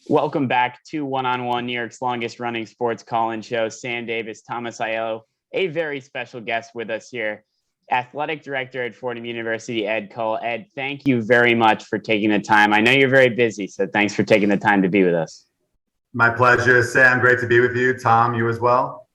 Welcome back to One on One, New York's longest running sports call-in show. Sam Davis, Thomas Aiello, a very special guest with us here, athletic director at Fordham University, Ed Kull. Ed, thank you very much for taking the time. I know you're very busy, so thanks for taking the time to be with us. My pleasure, Sam. Great to be with you. Tom, you as well.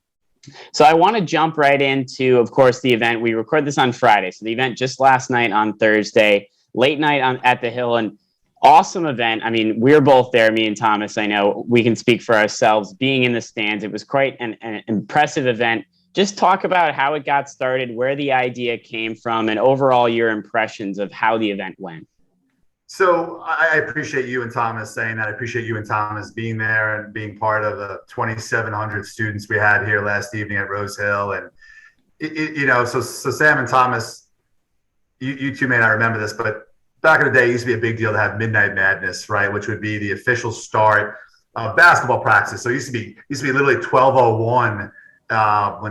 So I want to jump right into, of course, the event. We record this on Friday, so the event just last night on Thursday, late night at the Hill, and awesome event. I mean, we're both there, me and Thomas. I know we can speak for ourselves. Being in the stands, it was quite an impressive event. Just talk about how it got started, where the idea came from, and overall your impressions of how the event went. So I appreciate you and Thomas saying that. I appreciate you and Thomas being there and being part of the 2,700 students we had here last evening at Rose Hill. And, so Sam and Thomas, you two may not remember this, but back in the day, it used to be a big deal to have Midnight Madness, right? Which would be the official start of basketball practice. So it used to be literally 12:01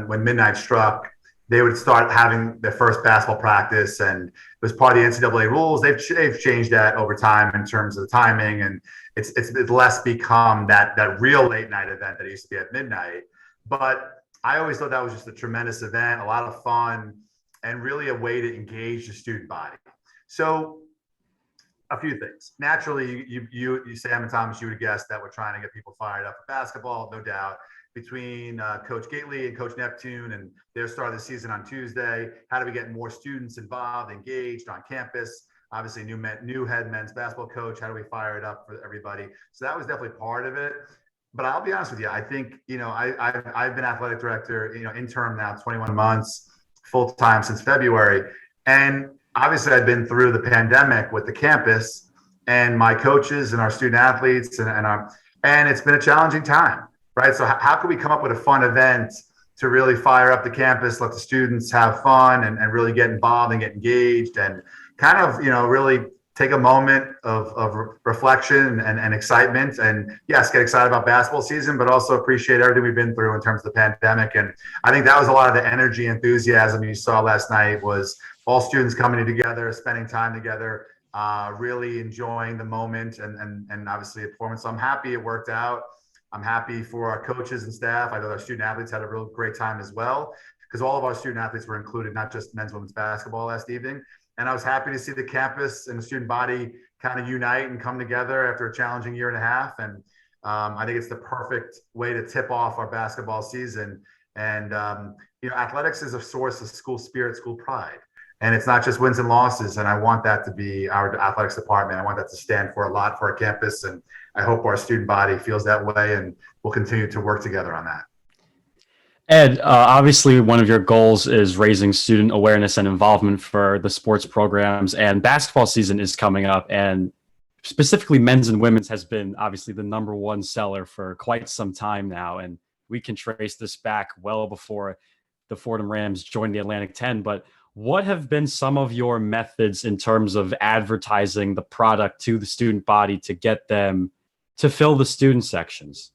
when midnight struck. They would start having their first basketball practice, and it was part of the NCAA rules. They've changed that over time in terms of the timing, and it's less become that real late night event that it used to be at midnight. But I always thought that was just a tremendous event, a lot of fun, and really a way to engage the student body. So a few things. Naturally, you Sam and Thomas, you would guess that we're trying to get people fired up for basketball, no doubt. Between Coach Gately and Coach Neptune and their start of the season on Tuesday, how do we get more students involved, engaged on campus? Obviously, new head men's basketball coach. How do we fire it up for everybody? So that was definitely part of it. But I'll be honest with you. I think I've been athletic director, interim now, 21 months, full time since February, and obviously I've been through the pandemic with the campus and my coaches and our student athletes, and it's been a challenging time. Right. So how can we come up with a fun event to really fire up the campus, let the students have fun and really get involved and get engaged and kind of, really take a moment of reflection and excitement, and yes, get excited about basketball season, but also appreciate everything we've been through in terms of the pandemic. And I think that was a lot of the energy, enthusiasm you saw last night was all students coming together, spending time together, really enjoying the moment and obviously a performance. So I'm happy it worked out. I'm happy for our coaches and staff. I know our student athletes had a real great time as well, because all of our student athletes were included, not just men's, women's basketball last evening. And I was happy to see the campus and the student body kind of unite and come together after a challenging year and a half. And I think it's the perfect way to tip off our basketball season. And, athletics is a source of school spirit, school pride. And it's not just wins and losses. And I want that to be our athletics department. I want that to stand for a lot for our campus. And I hope our student body feels that way. And we'll continue to work together on that. Ed, obviously one of your goals is raising student awareness and involvement for the sports programs, and basketball season is coming up, and specifically men's and women's has been obviously the number one seller for quite some time now. And we can trace this back well before the Fordham Rams joined the Atlantic 10. But what have been some of your methods in terms of advertising the product to the student body to get them to fill the student sections?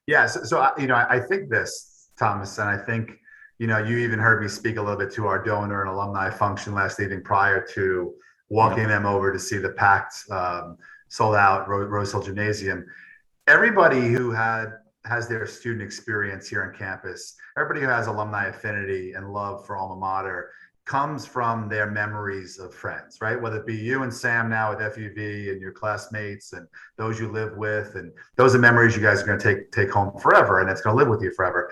Yeah, so I think this, Thomas, and I think, you even heard me speak a little bit to our donor and alumni function last evening prior to walking them over to see the packed, sold out Rose Hill Gymnasium. Everybody who has their student experience here on campus, everybody who has alumni affinity and love for alma mater comes from their memories of friends, right? Whether it be you and Sam now with FUV and your classmates and those you live with, and those are memories you guys are going to take home forever, and it's going to live with you forever.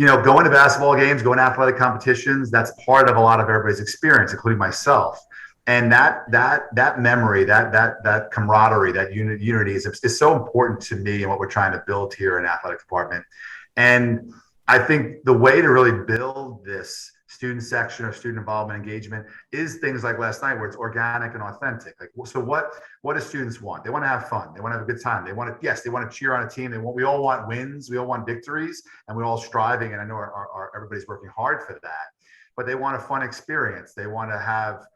Going to basketball games, going to athletic competitions, that's part of a lot of everybody's experience, including myself. And that memory, that camaraderie, that unity is so important to me and what we're trying to build here in athletic department. And I think the way to really build this student section or student involvement engagement is things like last night, where it's organic and authentic. Like, so what do students want? They want to have fun. They want to have a good time. They want to cheer on a team. We all want wins. We all want victories, and we're all striving. And I know everybody's working hard for that, but they want a fun experience. They want to have,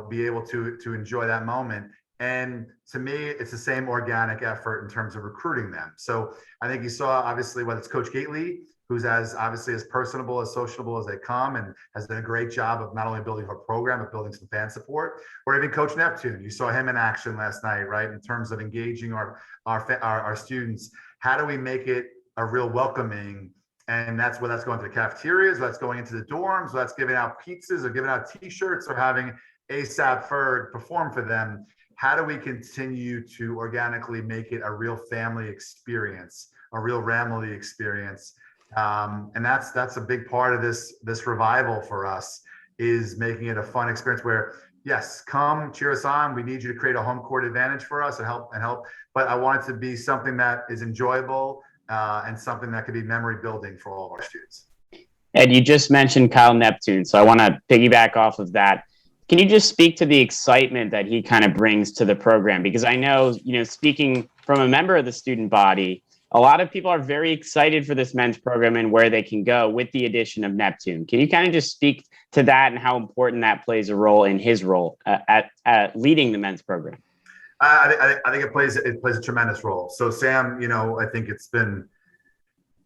be able to enjoy that moment. And to me, it's the same organic effort in terms of recruiting them. So I think you saw, obviously, whether it's Coach Gately, who's as obviously as personable, as sociable as they come, and has done a great job of not only building her program, but building some fan support. Or even Coach Neptune, you saw him in action last night, right? In terms of engaging our students. How do we make it a real welcoming? And that's where that's going to the cafeterias, that's going into the dorms, that's giving out pizzas or giving out T-shirts or having ASAP Ferg perform for them. How do we continue to organically make it a real family experience, a real Ramley experience? And that's a big part of this revival for us, is making it a fun experience where, yes, come cheer us on. We need you to create a home court advantage for us and help. But I want it to be something that is enjoyable and something that could be memory building for all of our students. Ed, you just mentioned Kyle Neptune, so I want to piggyback off of that. Can you just speak to the excitement that he kind of brings to the program? Because I know, speaking from a member of the student body, a lot of people are very excited for this men's program and where they can go with the addition of Neptune. Can you kind of just speak to that and how important that plays a role in his role at leading the men's program? I think it plays a tremendous role. So Sam, I think it's been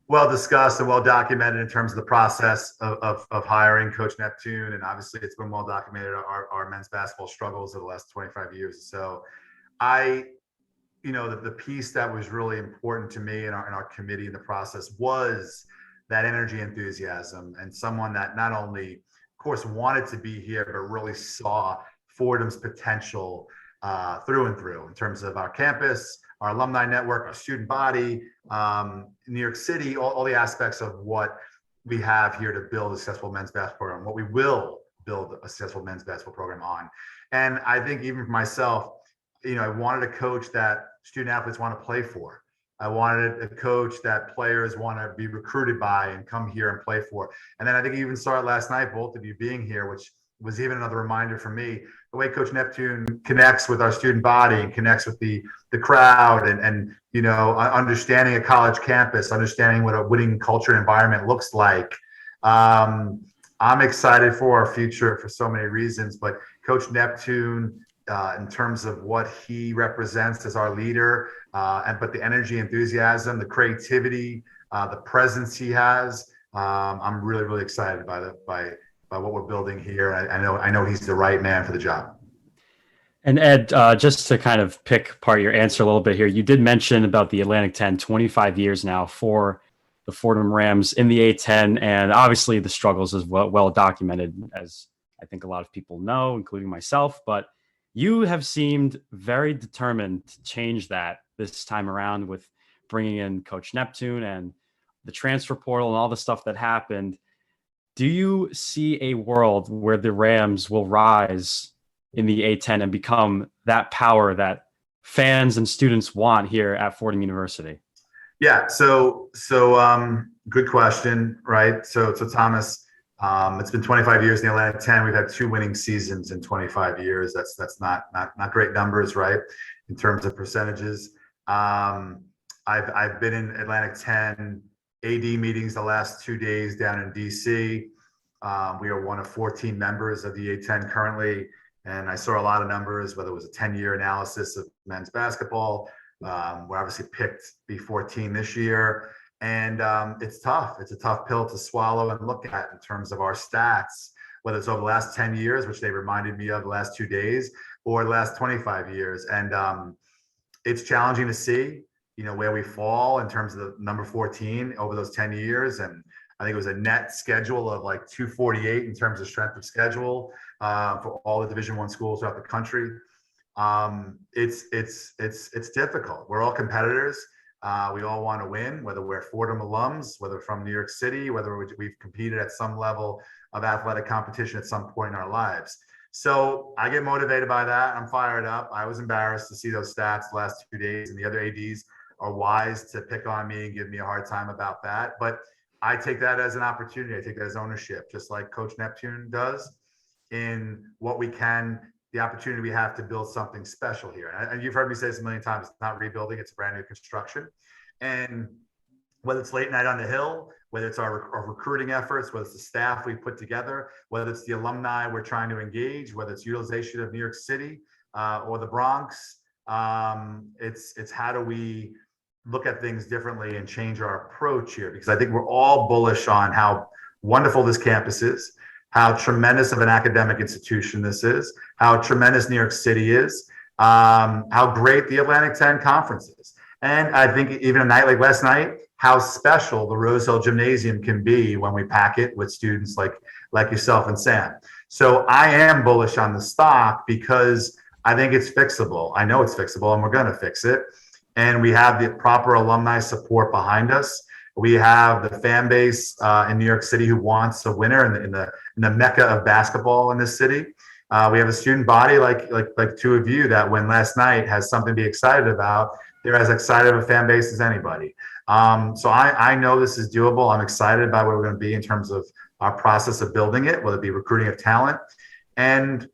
well discussed and well documented in terms of the process of hiring Coach Neptune, and obviously it's been well documented our men's basketball struggles of the last 25 years. So the piece that was really important to me in our committee in the process was that energy, enthusiasm, and someone that not only, of course, wanted to be here, but really saw Fordham's potential through and through in terms of our campus, our alumni network, our student body, New York City, all the aspects of what we have here to build a successful men's basketball program, what we will build a successful men's basketball program on. And I think even for myself, I wanted a coach that student athletes want to play for. I wanted a coach that players want to be recruited by and come here and play for. And then I think you even saw it last night, both of you being here, which was even another reminder for me, the way Coach Neptune connects with our student body and connects with the crowd and understanding a college campus, understanding what a winning culture environment looks like. I'm excited for our future for so many reasons, but Coach Neptune, in terms of what he represents as our leader, but the energy, enthusiasm, the creativity, the presence he has, I'm really, really excited by what we're building here. I know he's the right man for the job. And Ed, just to kind of pick apart your answer a little bit here, you did mention about the Atlantic 10, 25 years now for the Fordham Rams in the A10, and obviously the struggles is well documented, as I think a lot of people know, including myself. But you have seemed very determined to change that this time around with bringing in Coach Neptune and the transfer portal and all the stuff that happened. Do you see a world where the Rams will rise in the A10 and become that power that fans and students want here at Fordham University? Yeah. So good question, right? So Thomas, it's been 25 years in the Atlantic 10. We've had 2 winning seasons in 25 years. That's not great numbers, right? In terms of percentages. I've been in Atlantic 10 AD meetings the last 2 days down in DC. We are one of 14 members of the A10 currently. And I saw a lot of numbers, whether it was a 10-year analysis of men's basketball. We're obviously picked B14 this year. And it's tough. It's a tough pill to swallow and look at in terms of our stats, whether it's over the last 10 years, which they reminded me of the last 2 days, or the last 25 years. And it's challenging to see, where we fall in terms of the number 14 over those 10 years. And I think it was a net schedule of like 248 in terms of strength of schedule for all the Division I schools throughout the country. It's difficult. We're all competitors. We all want to win, whether we're Fordham alums, whether from New York City, whether we've competed at some level of athletic competition at some point in our lives. So I get motivated by that. I'm fired up. I was embarrassed to see those stats the last 2 days, and the other ADs are wise to pick on me and give me a hard time about that. But I take that as an opportunity. I take that as ownership, just like Coach Neptune does, in what we can, the opportunity we have to build something special here. And you've heard me say this a million times, it's not rebuilding, it's a brand new construction. And whether it's late night on the Hill, whether it's our recruiting efforts, whether it's the staff we put together, whether it's the alumni we're trying to engage, whether it's utilization of New York City or the Bronx, it's how do we look at things differently and change our approach here, because I think we're all bullish on how wonderful this campus is, how tremendous of an academic institution this is, how tremendous New York City is, how great the Atlantic 10 Conference is. And I think even a night like last night, how special the Rose Hill Gymnasium can be when we pack it with students like yourself and Sam. So I am bullish on the stock because I think it's fixable. I know it's fixable, and we're going to fix it. And we have the proper alumni support behind us. We have the fan base in New York City who wants a winner in the mecca of basketball in this city. We have a student body like two of you that when last night has something to be excited about. They're as excited of a fan base as anybody. So I know this is doable. I'm excited about where we're going to be in terms of our process of building it, whether it be recruiting of talent. And,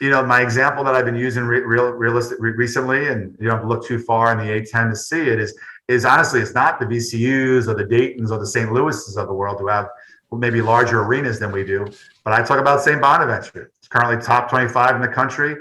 my example that I've been using recently, and you don't have to look too far in the A10 to see it, is honestly, it's not the VCUs or the Daytons or the St. Louis's of the world who have maybe larger arenas than we do. But I talk about St. Bonaventure. It's currently top 25 in the country.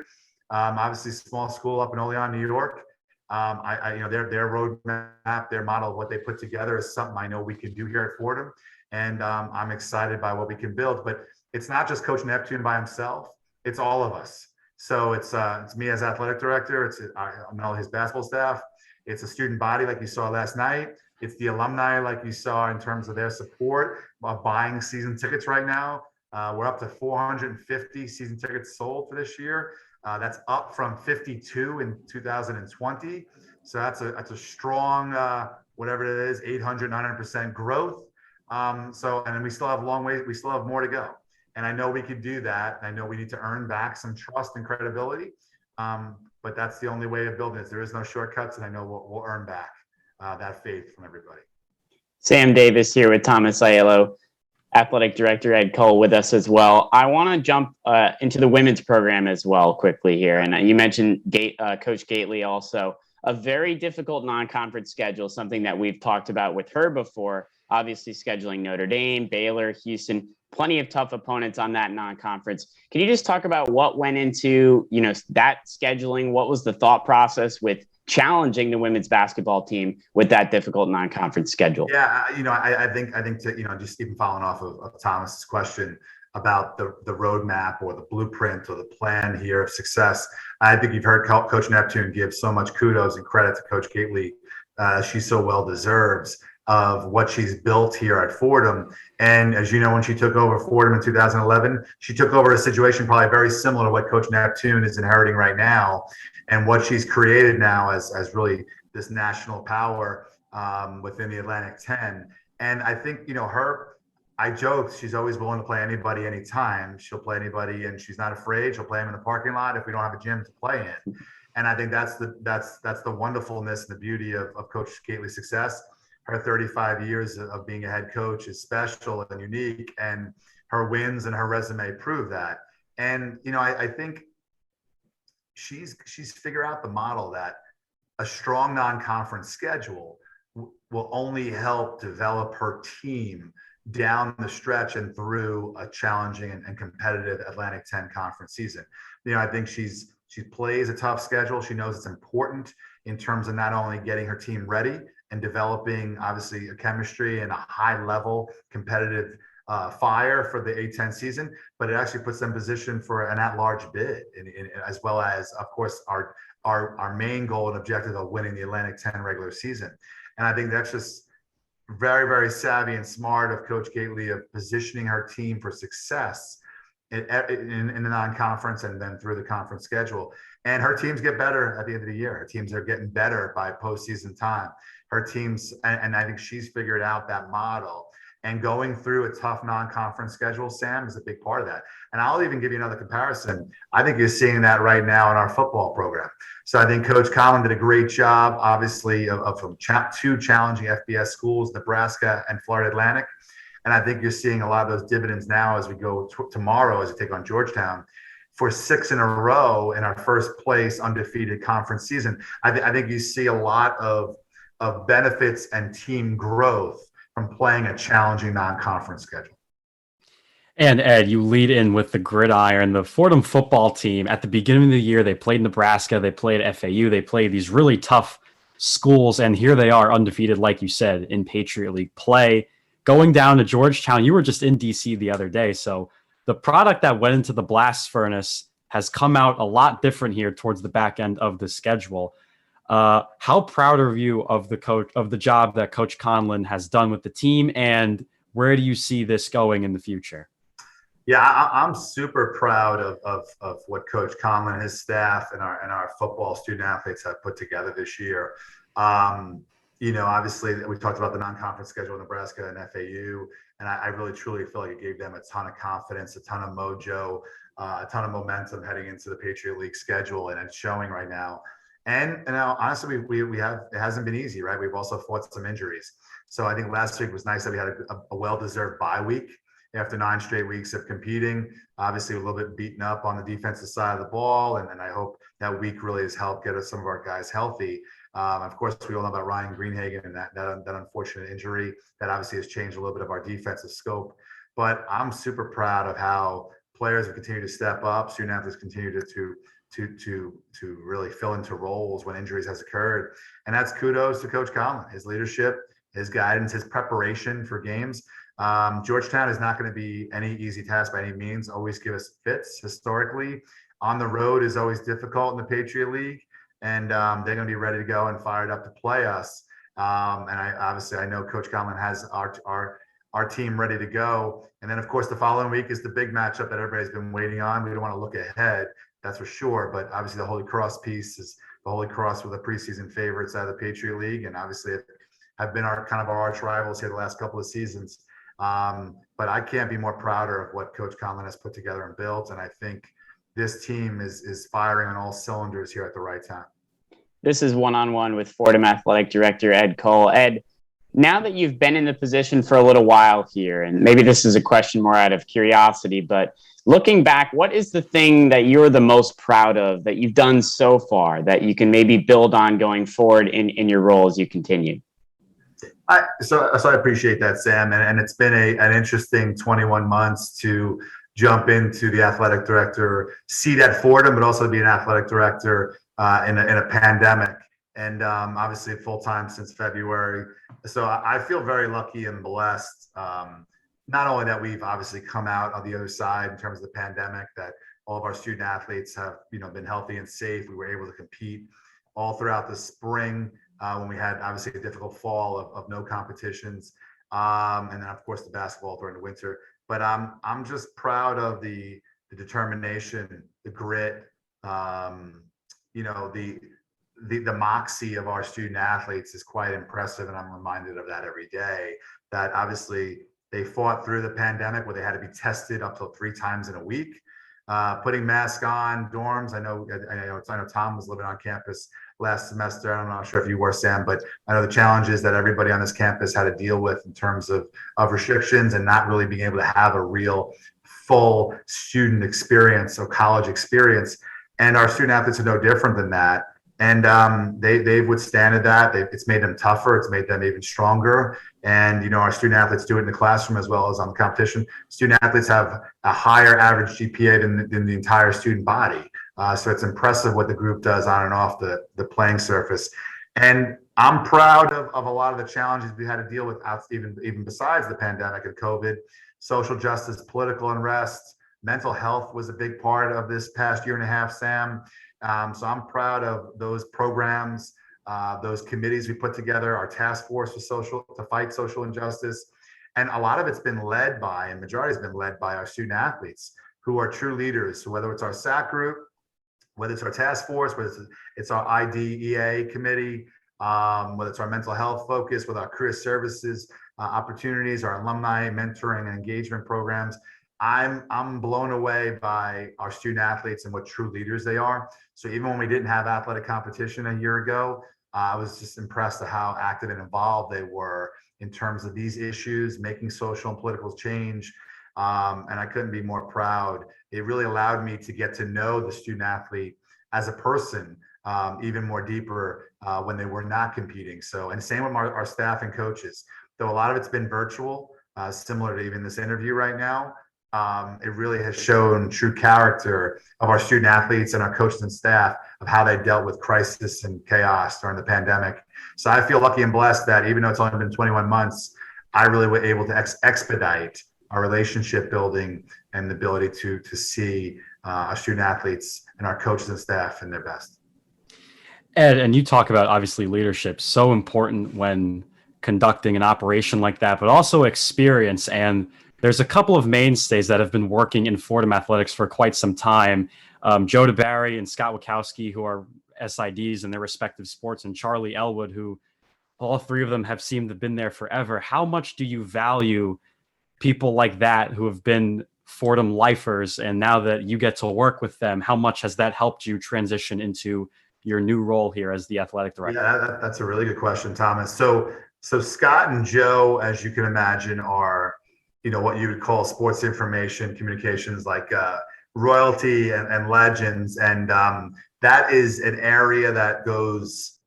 Obviously, small school up in Olean, New York. Their roadmap, their model of what they put together is something I know we can do here at Fordham, and I'm excited by what we can build. But it's not just Coach Neptune by himself; it's all of us. So it's me as athletic director. I'm all his basketball staff. It's a student body like you saw last night. It's the alumni like you saw in terms of their support of buying season tickets right now. We're up to 450 season tickets sold for this year. That's up from 52 in 2020. So that's a strong, whatever it is, 800, 900% growth. And we still have a long way. We still have more to go. And I know we could do that. I know we need to earn back some trust and credibility. But that's the only way of building it. There is no shortcuts. And I know we'll earn back that faith from everybody. Sam Davis here with Thomas Aiello, Athletic Director Ed Kull with us as well. I want to jump into the women's program as well quickly here. And you mentioned Coach Gately also. A very difficult non-conference schedule, something that we've talked about with her before. Obviously scheduling Notre Dame, Baylor, Houston, plenty of tough opponents on that non-conference. Can you just talk about what went into that scheduling? What was the thought process with challenging the women's basketball team with that difficult non-conference schedule? Yeah, I think to just even following off of Thomas's question about the roadmap or the blueprint or the plan here of success. I think you've heard Coach Neptune give so much kudos and credit to Coach Gately. She so well deserves of what she's built here at Fordham. And as you know, when she took over Fordham in 2011, she took over a situation probably very similar to what Coach Neptune is inheriting right now, and what she's created now as really this national power within the Atlantic 10. And I think, I joke, she's always willing to play anybody, anytime. She'll play anybody, and she's not afraid. She'll play them in the parking lot if we don't have a gym to play in. And I think that's the wonderfulness and the beauty of Coach Gately's success. Her 35 years of being a head coach is special and unique, and her wins and her resume prove that. And I think she's figured out the model that a strong non-conference schedule will only help develop her team down the stretch and through a challenging and competitive Atlantic 10 conference season. I think she plays a tough schedule. She knows it's important in terms of not only getting her team ready and developing obviously a chemistry and a high level competitive fire for the A10 season, but it actually puts them in position for an at-large bid, as well as, of course, our main goal and objective of winning the Atlantic 10 regular season. And I think that's just very, very savvy and smart of Coach Gately of positioning her team for success in the non-conference and then through the conference schedule. And her teams get better at the end of the year. Her teams are getting better by postseason time. Her teams, and I think she's figured out that model. And going through a tough non-conference schedule, Sam, is a big part of that. And I'll even give you another comparison. I think you're seeing that right now in our football program. So I think Coach Collin did a great job, obviously, from two challenging FBS schools, Nebraska and Florida Atlantic. And I think you're seeing a lot of those dividends now as we go tomorrow as we take on Georgetown for 6 in a row in our first place undefeated conference season. I think you see a lot of benefits and team growth from playing a challenging non-conference schedule. And Ed, you lead in with the gridiron. The Fordham football team, at the beginning of the year, they played Nebraska, they played FAU, they played these really tough schools, and here they are undefeated, like you said, in Patriot League play, going down to Georgetown. You were just in DC the other day, so the product that went into the blast furnace has come out a lot different here towards the back end of the schedule. How proud are you of the job that Coach Conlon has done with the team, and where do you see this going in the future? Yeah, I'm super proud of what Coach Conlon and his staff and our football student athletes have put together this year. Obviously we talked about the non-conference schedule in Nebraska and FAU, and I really truly feel like it gave them a ton of confidence, a ton of mojo, a ton of momentum heading into the Patriot League schedule, and it's showing right now. And now, honestly, we have, it hasn't been easy, right? We've also fought some injuries. So I think last week was nice that we had a well-deserved bye week after 9 straight weeks of competing. Obviously, a little bit beaten up on the defensive side of the ball, and I hope that week really has helped get us some of our guys healthy. Of course, we all know about Ryan Greenhagen and that unfortunate injury that obviously has changed a little bit of our defensive scope. But I'm super proud of how players have continued to step up. Student athletes continue to really fill into roles when injuries has occurred, and that's kudos to Coach Conlon, his leadership, his guidance, his preparation for games. Georgetown is not going to be any easy task by any means. Always give us fits historically. On the road is always difficult in the Patriot League, and they're going to be ready to go and fired up to play us. And I know Coach Conlon has our team ready to go. And then, of course, the following week is the big matchup that everybody's been waiting on. We don't want to look ahead, that's for sure. But obviously, the Holy Cross piece is the Holy Cross with the preseason favorites out of the Patriot League, and obviously have been our arch rivals here the last couple of seasons. But I can't be more prouder of what Coach Conlon has put together and built. And I think this team is firing on all cylinders here at the right time. This is one-on-one with Fordham Athletic Director Ed Kull. Ed, now that you've been in the position for a little while here, and maybe this is a question more out of curiosity, but looking back, what is the thing that you're the most proud of that you've done so far that you can maybe build on going forward in your role as you continue? So I appreciate that, Sam, and it's been an interesting 21 months to jump into the athletic director seat at Fordham, but also be an athletic director in a pandemic, and obviously full time since February. So I feel very lucky and blessed. Not only that we've obviously come out on the other side in terms of the pandemic, that all of our student athletes have been healthy and safe. We were able to compete all throughout the spring. When we had obviously a difficult fall of no competitions, and then of course the basketball during the winter. But I'm just proud of the determination, the grit, the moxie of our student athletes is quite impressive, and I'm reminded of that every day. That obviously they fought through the pandemic where they had to be tested up to 3 times in a week, putting masks on, dorms. I know Tom was living on campus last semester. I'm not sure if you were, Sam, but I know the challenges that everybody on this campus had to deal with in terms of restrictions and not really being able to have a real full student experience or college experience. And our student athletes are no different than that. And they've withstanded that. It's made them tougher. It's made them even stronger. And, our student athletes do it in the classroom as well as on the competition. Student athletes have a higher average GPA than the entire student body. So it's impressive what the group does on and off the playing surface. And I'm proud of a lot of the challenges we had to deal with even besides the pandemic and COVID. Social justice, political unrest, mental health was a big part of this past year and a half, Sam. So I'm proud of those programs, those committees we put together, our task force to fight social injustice. And a lot of it's been led by, and majority has been led by our student athletes who are true leaders. So whether it's our SAC group, whether it's our task force, whether it's our IDEA committee, whether it's our mental health focus with our career services opportunities, our alumni mentoring and engagement programs, I'm blown away by our student athletes and what true leaders they are. So even when we didn't have athletic competition a year ago, I was just impressed at how active and involved they were in terms of these issues, making social and political change. And I couldn't be more proud. It really allowed me to get to know the student athlete as a person, even more deeper when they were not competing. So, and same with our staff and coaches, though a lot of it's been virtual, similar to even this interview right now. it really has shown true character of our student athletes and our coaches and staff of how they dealt with crisis and chaos during the pandemic. So I feel lucky and blessed that even though it's only been 21 months, I really were able to expedite our relationship building and the ability to see our student athletes and our coaches and staff in their best. Ed, and you talk about obviously leadership, so important when conducting an operation like that, but also experience. And there's a couple of mainstays that have been working in Fordham Athletics for quite some time. Joe DeBarry and Scott Wachowski, who are SIDs in their respective sports, and Charlie Elwood, who all three of them have seemed to have been there forever. How much do you value people like that who have been Fordham lifers? And now that you get to work with them, how much has that helped you transition into your new role here as the athletic director? Yeah, that's a really good question, Thomas. So Scott and Joe, as you can imagine, are, what you would call sports information communications, like royalty and legends. And that is an area that goes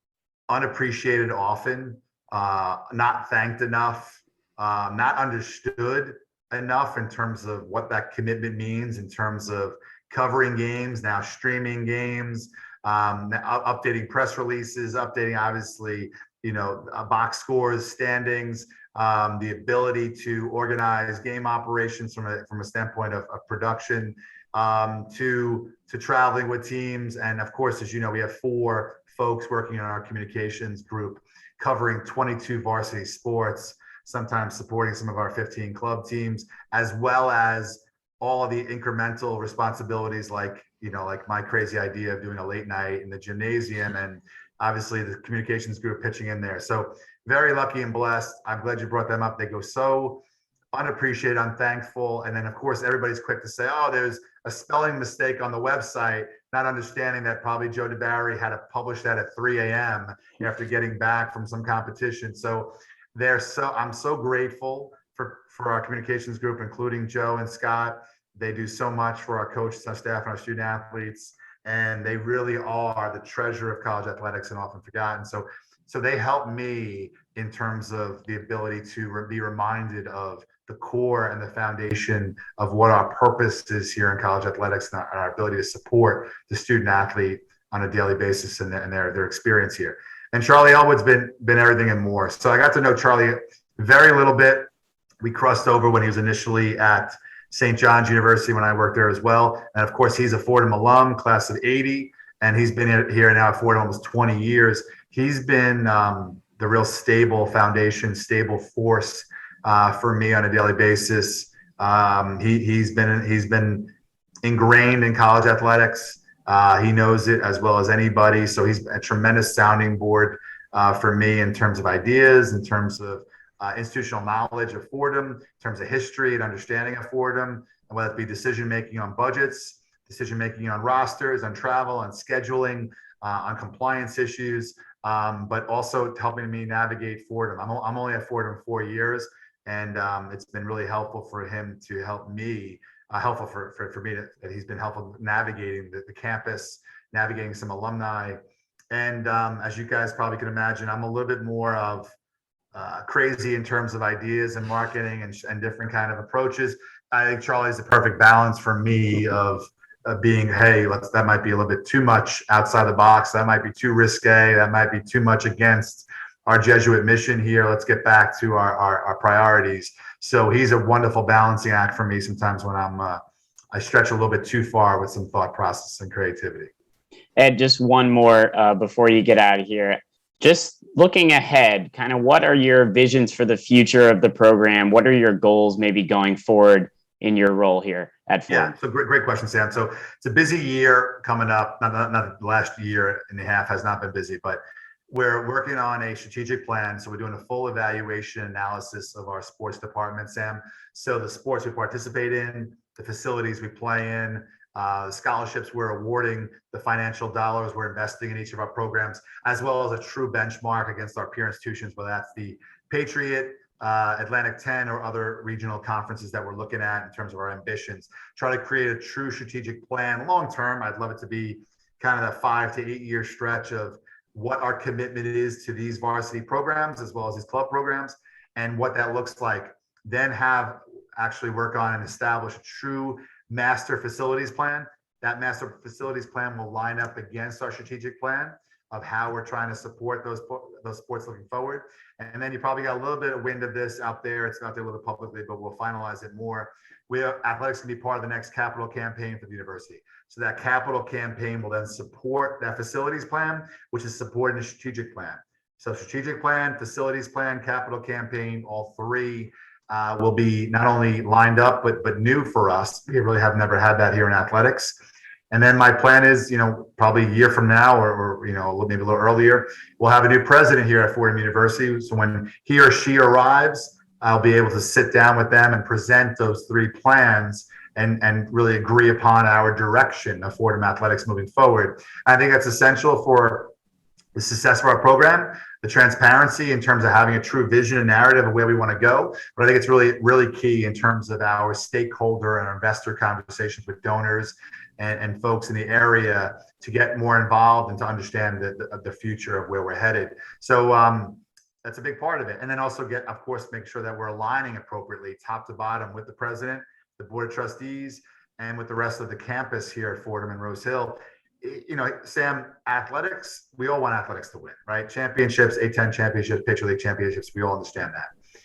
unappreciated often, not thanked enough, not understood enough in terms of what that commitment means in terms of covering games, now streaming games, updating press releases, updating obviously, box scores, standings, the ability to organize game operations from a standpoint of production, to traveling with teams. And of course, as you know, we have 4 folks working in our communications group covering 22 varsity sports, sometimes supporting some of our 15 club teams, as well as all of the incremental responsibilities, like my crazy idea of doing a late night in the gymnasium, and obviously the communications group pitching in there. So very lucky and blessed. I'm glad you brought them up. They go so unappreciated, unthankful. And then of course, everybody's quick to say, oh, there's a spelling mistake on the website, not understanding that probably Joe DeBarry had to publish that at 3 a.m. after getting back from some competition. So I'm so grateful for our communications group, including Joe and Scott. They do so much for our coaches, our staff, and our student athletes, and they really are the treasure of college athletics and often forgotten. So they help me in terms of the ability to be reminded of the core and the foundation of what our purpose is here in college athletics, and our ability to support the student athlete on a daily basis and their experience here. And Charlie Elwood's been everything and more. So I got to know Charlie very little bit. We crossed over when he was initially at St. John's University when I worked there as well. And of course, he's a Fordham alum, class of 80, and he's been here now at Fordham almost 20 years. He's been the real stable foundation, stable force for me on a daily basis. He's been ingrained in college athletics. He knows it as well as anybody. So he's a tremendous sounding board for me in terms of ideas, in terms of institutional knowledge of Fordham, in terms of history and understanding of Fordham, and whether it be decision-making on budgets, decision-making on rosters, on travel, on scheduling, on compliance issues, but also helping me navigate Fordham. I'm only at Fordham 4 years, and it's been really helpful for him to help me, helpful for me that he's been helpful navigating the campus, navigating some alumni. And as you guys probably can imagine, I'm a little bit more of crazy in terms of ideas and marketing and different kind of approaches. I think Charlie's the perfect balance for me of being, hey, that might be a little bit too much outside the box. That might be too risque. That might be too much against our Jesuit mission here. Let's get back to our priorities. So he's a wonderful balancing act for me sometimes when I stretch a little bit too far with some thought process and creativity. Ed, just one more before you get out of here. Just looking ahead, kind of what are your visions for the future of the program? What are your goals maybe going forward in your role here at Fordham? Yeah, so great question, Sam. So it's a busy year coming up. Not the last year and a half has not been busy, but we're working on a strategic plan. So we're doing a full evaluation analysis of our sports department, Sam. So the sports we participate in, the facilities we play in, the scholarships we're awarding, the financial dollars we're investing in each of our programs, as well as a true benchmark against our peer institutions, whether that's the Patriot, Atlantic 10, or other regional conferences that we're looking at in terms of our ambitions. Try to create a true strategic plan long term. I'd love it to be kind of a 5 to 8 year stretch of what our commitment is to these varsity programs as well as these club programs and what that looks like. Then have actually work on and establish a true master facilities plan. That master facilities plan will line up against our strategic plan of how we're trying to support those sports looking forward. And then you probably got a little bit of wind of this out there. It's out there a little bit publicly, but we'll finalize it more. Athletics can be part of the next capital campaign for the university. So that capital campaign will then support that facilities plan, which is supporting the strategic plan. So strategic plan, facilities plan, capital campaign, all three will be not only lined up, but new for us. We really have never had that here in athletics. And then my plan is, probably a year from now or maybe a little earlier, we'll have a new president here at Fordham University. So when he or she arrives, I'll be able to sit down with them and present those three plans and really agree upon our direction of Fordham Athletics moving forward. I think that's essential for the success of our program, the transparency in terms of having a true vision and narrative of where we want to go. But I think it's really, really key in terms of our stakeholder and our investor conversations with donors and folks in the area to get more involved and to understand the future of where we're headed. So that's a big part of it. And then also make sure that we're aligning appropriately top to bottom with the president, the board of trustees, and with the rest of the campus here at Fordham and Rose Hill. Sam, athletics, we all want athletics to win, right? Championships, A10 championships, Patriot League championships, we all understand that.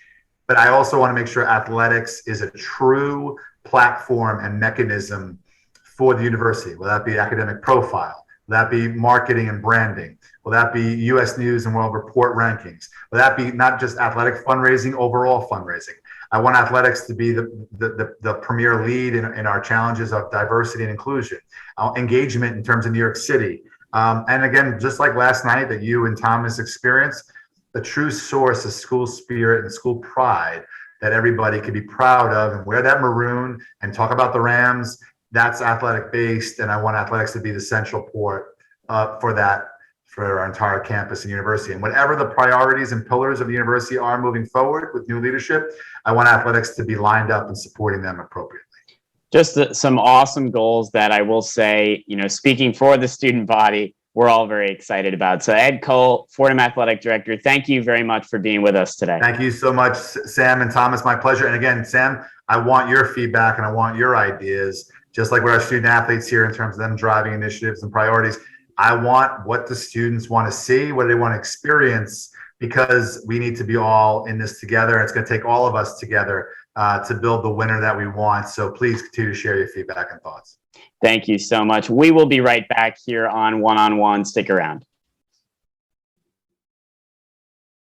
But I also want to make sure athletics is a true platform and mechanism for the university. Will that be academic profile? Will that be marketing and branding? Will that be U.S. News and World Report rankings? Will that be not just athletic fundraising, overall fundraising? I want athletics to be the premier lead in our challenges of diversity and inclusion, engagement in terms of New York City. And again, just like last night that you and Thomas experienced, the true source of school spirit and school pride that everybody can be proud of and wear that maroon and talk about the Rams. That's athletic based. And I want athletics to be the central port for that, for our entire campus and university. And whatever the priorities and pillars of the university are moving forward with new leadership, I want athletics to be lined up and supporting them appropriately. Just some awesome goals that I will say, speaking for the student body, we're all very excited about. So Ed Kull, Fordham Athletic Director, thank you very much for being with us today. Thank you so much, Sam and Thomas. My pleasure. And again, Sam, I want your feedback and I want your ideas, just like with our student athletes here in terms of them driving initiatives and priorities. I want what the students want to see, what they want to experience, because we need to be all in this together. It's going to take all of us together to build the winner that we want. So please continue to share your feedback and thoughts. Thank you so much. We will be right back here on One-on-One. Stick around.